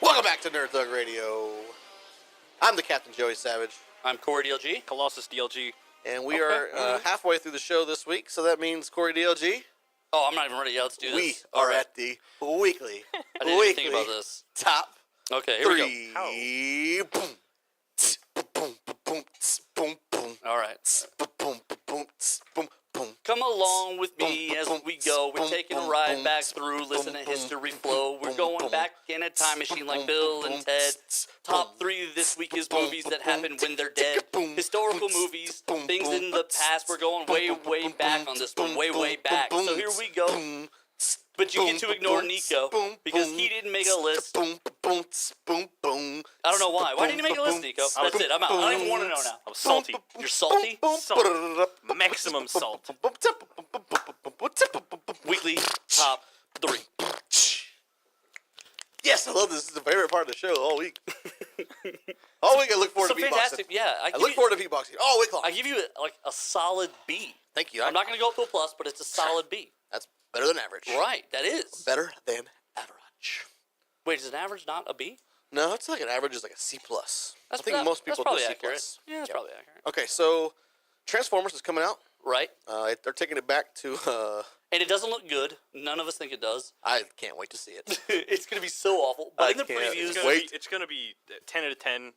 Welcome back to Nerd Thug Radio. I'm the Captain Joey Savage. I'm Corey DLG. Colossus DLG. And we are halfway through the show this week, so that means Corey DLG. Oh, I'm not even ready yet. Let's do this. We are at the weekly. I didn't even think about this. Top Okay, here three. we go. Boom. Tss, boom, boom, tss, boom, boom. All right. Tss, boom, boom, tss, boom, boom. Come along with me as we go. We're taking a ride back through, listen to history flow. We're going back in a time machine like Bill and Ted. Top three this week is movies that happen when they're dead. Historical movies, things in the past. We're going way, way back on this one. Way, way back. So here we go. But you get to ignore Nico because he didn't make a list. I don't know why. Why didn't you make a list, Nico? That's it. I'm out. I don't even want to know now. I'm salty. You're salty? Maximum salt. Weekly top three. Yes, I love this. This is the favorite part of the show all week. All week I look forward to beatboxing. Fantastic. Yeah. I look forward to beatboxing all week long. I give you a solid B. Thank you. I'm not going to go up to a plus, but it's a solid B. That's better than average. Right, that is. Better than average. Wait, is an average not a B? No, it's like an average is like a C plus. I That's think most people that's probably do C accurate. plus. Yeah, that's probably accurate. Okay, so Transformers is coming out. Right. They're taking it back to. And it doesn't look good. None of us think it does. I can't wait to see it. It's going to be so awful. But in the can't. previews, It's gonna be 10 out of 10.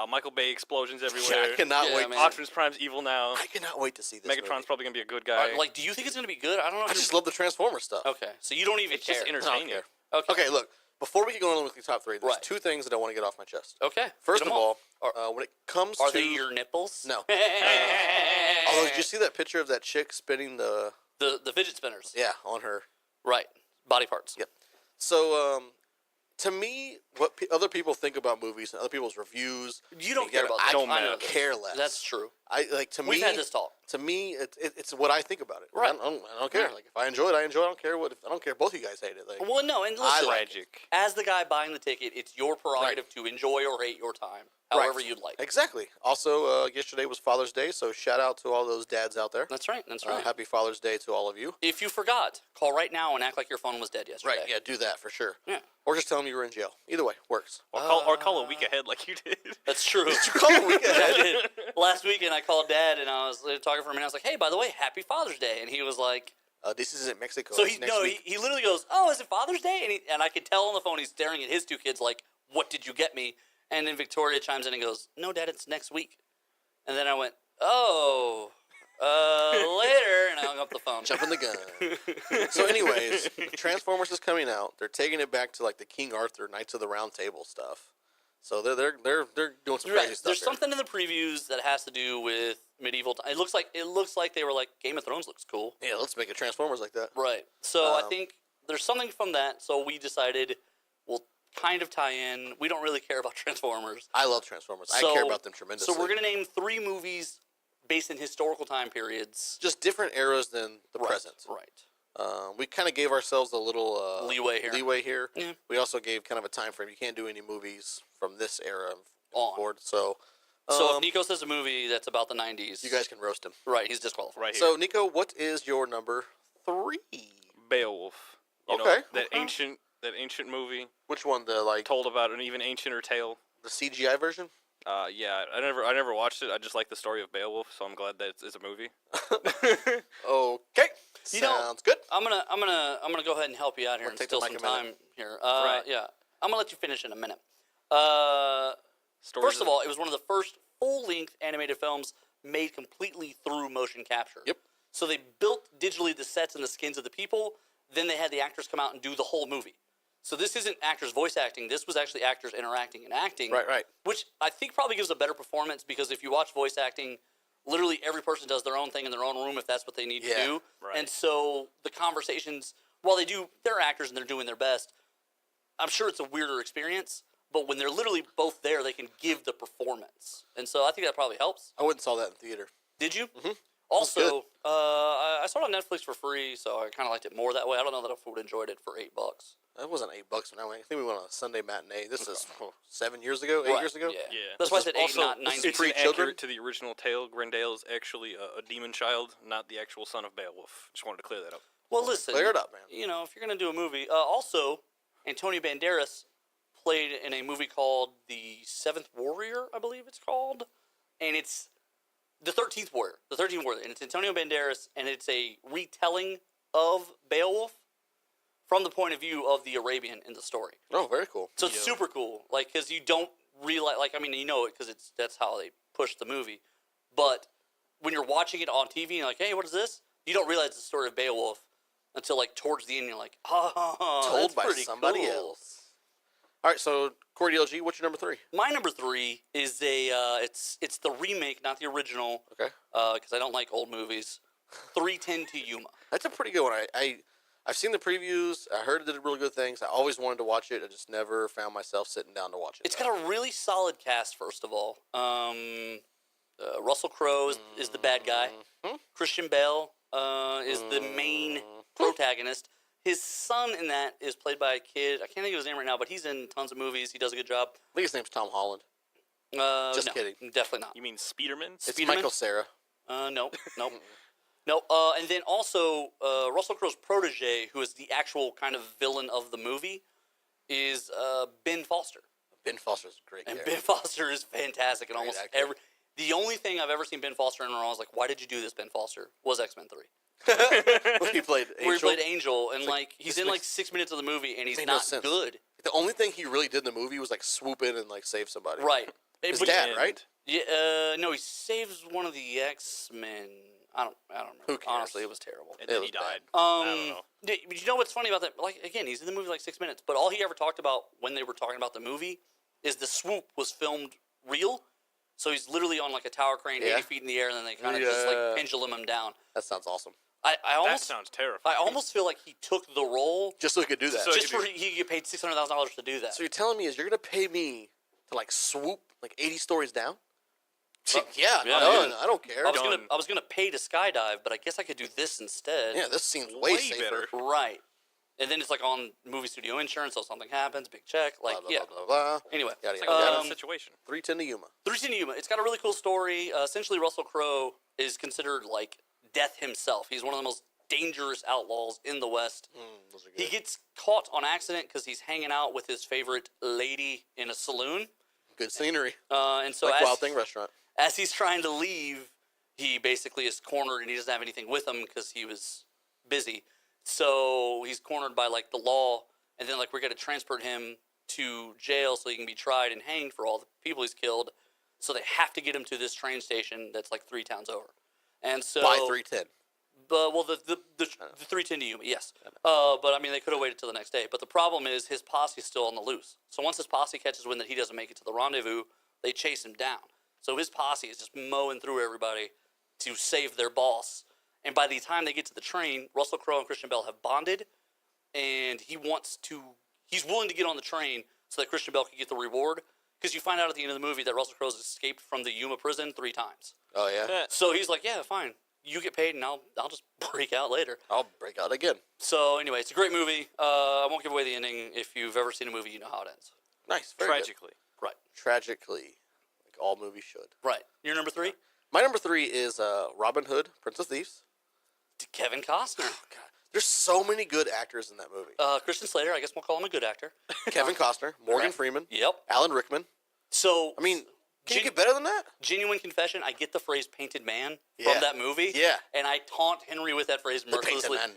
Michael Bay explosions everywhere. I cannot wait. man. Optimus Prime's evil now. I cannot wait to see this. Megatron's movie. probably gonna be a good guy. do you think it's going to be good? I don't know. I just love the Transformers stuff. Okay, so you don't even it's care. just I don't entertaining. care. Okay. Okay, look. Before we get going on with the top three, there's Right. two things that I want to get off my chest. Okay. First Get of 'em all, Are- when it comes Are to they your nipples? No. Although, did you see that picture of that chick spinning the the fidget spinners. on her? Right. Body parts. Yep. So, to me, what other people think about movies and other people's reviews, You don't you care gotta- about that. I don't I know matter. this. care less. That's true. To We've me, had this talk. To me, it's what I think about it. Right. I don't care. Right. Like if I enjoy it, I enjoy it. I don't care if I don't care. Both of you guys hate it. Like, Well, no, and I listen, like Tragic. as the guy buying the ticket, it's your prerogative to enjoy or hate your time, however you'd like. Exactly. Also, yesterday was Father's Day, so shout out to all those dads out there. That's right. That's right. Happy Father's Day to all of you. If you forgot, call right now and act like your phone was dead yesterday. Right. Yeah. Do that for sure. Yeah. Or just tell them you were in jail. Either way works. Or call a week ahead like you did. That's true. Did you call a week I ahead? did. Last weekend, I called Dad and I was talking for him, and I was like, "Hey, by the way, Happy Father's Day," and he was like, This isn't Mexico. "So It's he next no, week. he literally goes, oh, is it Father's Day?" And I could tell on the phone he's staring at his two kids like, "What did you get me?" And then Victoria chimes in and goes, "No, Dad, it's next week." And then I went, "Oh, later," and I hung up the phone. Jumping the gun. So, anyways, Transformers is coming out. They're taking it back to like the King Arthur Knights of the Round Table stuff. So they're doing some Right. crazy stuff. There's here. something in the previews that has to do with medieval time. It looks like they were like, Game of Thrones looks cool. Yeah, let's make it Transformers like that. Right. So I think there's something from that. So we decided we'll kind of tie in. We don't really care about Transformers. I love Transformers. I care about them tremendously. So we're going to name 3 movies based in historical time periods. just different eras than the present. Right. We kind of gave ourselves a little Leeway here. Yeah. We also gave kind of a time frame. You can't do any movies from this era On. forward. So, So if Nico says a movie that's about the 90s. you guys can roast him. Right, he's disqualified. Right here. So, Nico, what is your number 3? Beowulf. You know, Okay. that ancient movie Which one? The told about an even ancienter tale. the CGI version? Yeah, I never watched it. I just like the story of Beowulf, so I'm glad that it's a movie. Okay. You know- Sounds good. I'm gonna go ahead and help you out here and take the steal some mic a minute. time here. Right. Yeah. I'm gonna let you finish in a minute. Stories First of all, it was one of the first full-length animated films made completely through motion capture. Yep. So they built digitally the sets and the skins of the people. Then they had the actors come out and do the whole movie. So this isn't actors voice acting. This was actually actors interacting and acting. Right. Which I think probably gives a better performance because if you watch voice acting, literally every person does their own thing in their own room if that's what they need to do. Right. And so the conversations, while they're actors and they're doing their best, I'm sure it's a weirder experience. But when they're literally both there, they can give the performance. And so I think that probably helps. I went and saw that in theater. Did you? Mhm. Also, I saw it on Netflix for free, so I kind of liked it more that way. I don't know that I would have enjoyed it for $8. That wasn't $8 when I went. I think we went on a Sunday matinee. This is 7 years ago, 8 Right, years ago. Yeah. Yeah. That's why I This said is 8, also- not this 90. is pre- It's children? inaccurate to the original tale. Grendel is actually a demon child, not the actual son of Beowulf. Just wanted to clear that up. Well, listen. Clear it up, man. You know, if you're going to do a movie. Also, Antonio Banderas played in a movie called The Seventh Warrior, I believe it's called, and it's The 13th Warrior. The 13th Warrior, and it's Antonio Banderas, and it's a retelling of Beowulf from the point of view of the Arabian in the story. Oh, very cool. So it's super cool, like, because you don't realize, like, I mean, you know it because that's how they push the movie, but when you're watching it on TV and you're like, hey, what is this? You don't realize it's the story of Beowulf until, like, towards the end, you're like, oh, Told that's by pretty somebody cool. else. All right, so Corey DLG, what's your number 3? My number 3 is it's the remake, not the original. Okay. Because I don't like old movies. 3:10 to Yuma. That's a pretty good one. I've seen the previews. I heard it did really good things. I always wanted to watch it. I just never found myself sitting down to watch it. It's got a really solid cast, first of all. Russell Crowe is the bad guy. Mm-hmm. Christian Bale is the main protagonist. His son in that is played by a kid. I can't think of his name right now, but he's in tons of movies. He does a good job. I think his name's Tom Holland. Just no, kidding. Definitely not. You mean Speederman? It's Michael Cera. No. No, and then also Russell Crowe's protege, who is the actual kind of villain of the movie, is Ben Foster. Ben Foster's a great And character. Ben Foster is fantastic in Great almost actor. every... The only thing I've ever seen Ben Foster in where I was like, why did you do this, Ben Foster, was X-Men 3. When he played Angel. Where he played Angel, and like he's this in like makes- 6 minutes of the movie, and he's made no not sense. good. The only thing he really did in the movie was like swoop in and like save somebody. Right. His But- dad, right? Yeah, no, he saves one of the X-Men. I don't remember. Who cares? Honestly, it was terrible. And then was he died. bad. I don't know. But you know what's funny about that? Like, again, he's in the movie like 6 minutes, but all he ever talked about when they were talking about the movie is the swoop was filmed real. So he's literally on like a tower crane, Yeah. 80 feet in the air, and then they kind of just like Yeah. pendulum him down. That sounds awesome. I That almost, sounds terrifying. I almost feel like he took the role Just so he could do that. So- just for he could get paid $600,000 to do that. So you're telling me is you're gonna pay me to like swoop like 80 stories down? yeah, I don't care. I was gonna pay to skydive, but I guess I could do this instead. Yeah, this seems way, Way safer. better. Right. And then it's like on movie studio insurance, so something happens, big check, like Blah, blah, yeah. blah, blah, blah. Anyway, Yada, It's yada, like a yada. bad situation. 310 to Yuma. 3:10 to Yuma. It's got a really cool story. Essentially, Russell Crowe is considered like death himself. He's one of the most dangerous outlaws in the West. Those are He good. gets caught on accident because he's hanging out with his favorite lady in a saloon. Good scenery. And so Like as, Wild Thing Restaurant. as he's trying to leave, he basically is cornered and he doesn't have anything with him because he was busy. So he's cornered by like the law, and then like we're going to transport him to jail so he can be tried and hanged for all the people he's killed. So they have to get him to this train station that's like 3 towns over. And so By 310. well, the 3:10 to Yuma, yes. But I mean, they could have waited till the next day. But the problem is his posse is still on the loose. So once his posse catches wind that he doesn't make it to the rendezvous, they chase him down. So his posse is just mowing through everybody to save their boss. And by the time they get to the train, Russell Crowe and Christian Bale have bonded, and he's willing to get on the train so that Christian Bale can get the reward. Because you find out at the end of the movie that Russell Crowe's escaped from the Yuma prison 3 times. Oh, yeah? So he's like, yeah, fine. You get paid, and I'll just break out later. I'll break out again. So anyway, it's a great movie. I won't give away the ending. If you've ever seen a movie, you know how it ends. Nice. Very good. Tragically. Right. Tragically. Like all movies should. Right. Your number 3? My number 3 is Robin Hood, Prince of Thieves. Kevin Costner. God, there's so many good actors in that movie. Christian Slater, I guess we'll call him a good actor. Kevin Costner, Morgan Right. Freeman, Yep. Alan Rickman. So, I mean, can you Gen- get better than that? genuine confession, I get the phrase painted man Yeah. from that movie. Yeah. And I taunt Henry with that phrase The painted mercilessly. man.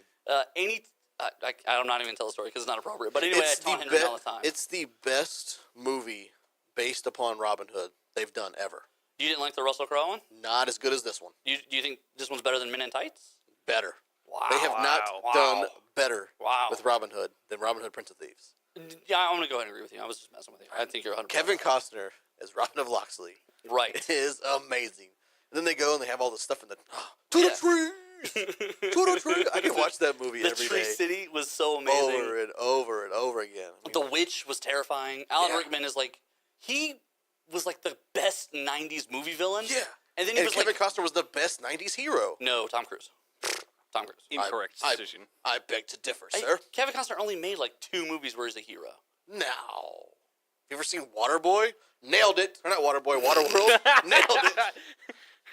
I'm not even going to tell the story because it's not appropriate. But anyway, I taunt Henry all the time. It's the best movie based upon Robin Hood they've done ever. You didn't like the Russell Crowe one? Not as good as this one. Do you think this one's better than Men in Tights? Better. Wow. They have not Wow. done better Wow. with Robin Hood than Robin Hood, Prince of Thieves. Yeah, I'm going to go ahead and agree with you. I was just messing with you. I think you're 100%. Kevin Costner as Robin of Locksley Right. is amazing. And then they go and they have all this stuff in the to Yeah. the trees, to the trees. I can watch that movie The every Tree day, City was so amazing. over and over and over again. I mean, The Witch was terrifying. Alan Yeah. Rickman is like, he was like the best 90s movie villain. yeah. And then he was Kevin like, Costner was the best '90s hero. no, Tom Cruise. Tom Cruise. Incorrect I- decision. I beg to differ, Hey, sir. Kevin Costner only made like 2 movies where he's a hero. Now, you ever seen Waterboy? Nailed it. Or not Waterboy, Waterworld. Nailed it.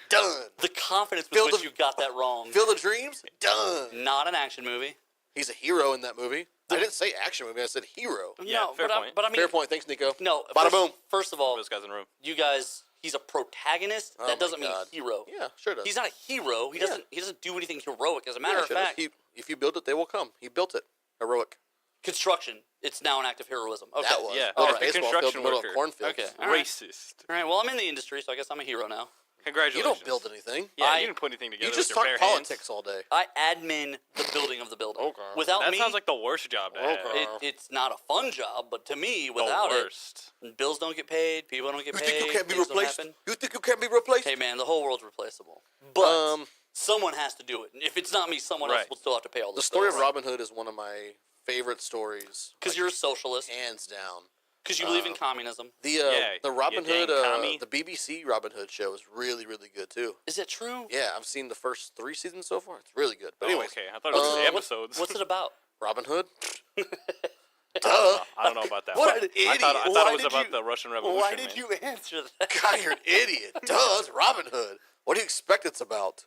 Done. The confidence with Field which of- you got that wrong. Field of Dreams? Done. Not an action movie. He's a hero in that movie. I didn't say action movie. I said hero. Yeah, no, fair point. but I mean, Fair point. Thanks, Nico. no. Bada boom. First of all, Those guys in the room. you guys, he's a protagonist. Oh That my doesn't mean God. hero. Yeah, sure does. He's not a hero. He doesn't do anything heroic. As a matter Yeah, of sure does. fact, If you build it, they will come. He built it. Heroic. construction. It's now an act of heroism. Okay. That was. Yeah, Built okay. a baseball field in the middle of Construction cornfields. Okay. All right. Racist. All right. Well, I'm in the industry, so I guess I'm a hero now. You Congratulations. don't build anything. Yeah, I- you didn't put anything together. You just with your talk bare politics Hands. all day. I admin the building of the building. Okay. Without That me, sounds like the worst job to have. Okay. it's not a fun job. But to me, The without worst. it, bills don't get paid. People don't get You paid. think you can't be things don't replaced? happen. You think you can't be replaced? Hey man, the whole world's replaceable. But Um, someone has to do it. And if it's not me, someone else Right. will still have to pay all the the story of bills. Robin Hood is one of my favorite stories. Because you're a socialist. Hands down. Because you believe in communism. The Yeah, Robin you Hood, dang commie. the BBC Robin Hood show is really, really good too. Is it true? Yeah, I've seen the first 3 seasons so far. It's really good. But Oh, anyways, okay. I thought it was the what- episodes. What's it about? Robin Hood. I don't know about that. What one. an I thought idiot. Why it was did about you- the Russian Revolution. Why did man. you answer that? God, you're an idiot. Duh, it's Robin Hood. What do you expect it's about?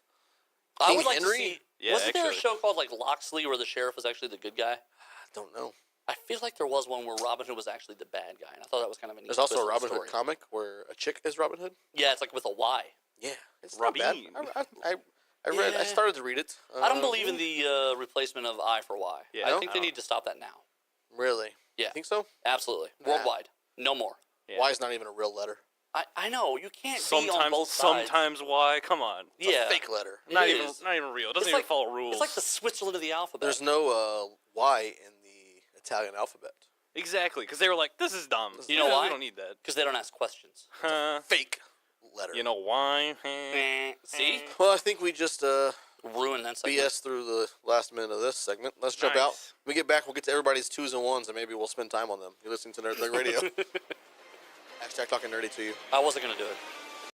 I King would like Henry? to see. Yeah, wasn't there a actually. show called like Locksley where the sheriff was actually the good guy? I don't know. I feel like there was one where Robin Hood was actually the bad guy, and I thought that was kind of a neat There's also a twist in the Robin story. Hood comic where a chick is Robin Hood. Yeah, it's like with a Y. Yeah, it's not bad. Robin. I read. I Yeah. started to read it. I don't believe in the replacement of I for Y. Yeah, I no? think I they don't. need to stop that now. Really. Yeah. Think so? Absolutely. Nah. Worldwide. No more. Yeah. Y is not even a real letter. I know. You can't be on both sides. Sometimes why? Come on. It's Yeah. a fake letter. It Not is. even real. It doesn't It's even like- follow rules. It's like the Switzerland of the alphabet. There's no Y in the Italian alphabet. Exactly, because they were like, "This is dumb. You know why? We don't need that." Because they don't ask questions. Fake letter. You know why? See? Well, I think we just Ruin that segment. BS through the last minute of this segment. Let's jump Nice. out. When we get back, we'll get to everybody's 2s and 1s, and maybe we'll spend time on them. You're listening to Nerd Thug Radio. Hashtag talking nerdy to you. I wasn't going to do it.